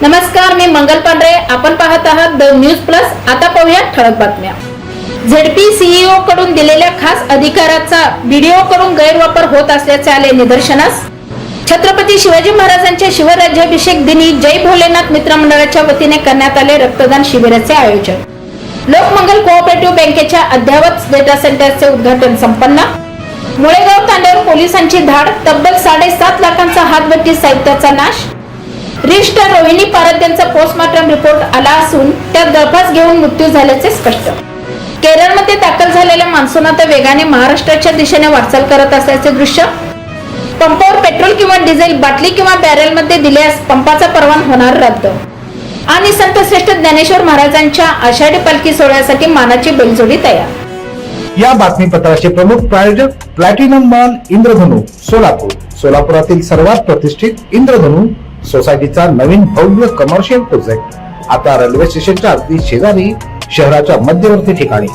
नमस्कार, मी मंगल पांढरे. आपण पाहत आहात द न्यूज प्लस. आता पाहूया ठळक बातम्या. झेडपी सीईओ कडून दिलेल्या खास अधिकाराचा व्हिडिओ कडून गैरवापर होत असल्याचे आले निदर्शनास. छत्रपती शिवाजी महाराजांच्या शिवराज्याभिषेक दिनी जय भोलेनाथ मित्र मंडळाच्या वतीने करण्यात आले रक्तदान शिबिराचे आयोजन. लोकमंगल कोऑपरेटिव्ह बँकेच्या अद्ययावत डेटा सेंटरचे उद्घाटन संपन्न. मुळेगाव तांड्यावर पोलिसांची धाड. तब्बल 7.5 लाखांचा हातभट्टी साहित्याचा नाश. रिस्टर रोहिणी पारद यांचा पोस्टमॉर्टम रिपोर्ट आला असून त्यात गळफास घेऊन मृत्यू झाल्याचे स्पष्ट. केरळमध्ये दाखल झालेल्या मान्सूनात वेगाने महाराष्ट्राच्या दिशेने वाटचाल करत असल्याचे दृश्य. पंपावर पेट्रोल किंवा डिझेल बाटली किंवा बॅरेलमध्ये दिल्यास पंपाचा परवाना होणार रद्द. आणि संत श्रेष्ठ ज्ञानेश्वर महाराजांच्या आषाढी पालखी सोहळ्यासाठी मानाची बैलजोडी तयार. या बातमीपत्राचे प्रमुख प्रायोजक प्लॅटिनम मॉल इंद्रधनु सोलापूर. सोलापुरातील सर्वात प्रतिष्ठित इंद्रधनु सोसायटीचा नवीन भव्य कमर्शियल प्रोजेक्ट आता रेल्वे स्टेशनच्या अगदी शेजारी शहराच्या मध्यवर्ती ठिकाणी.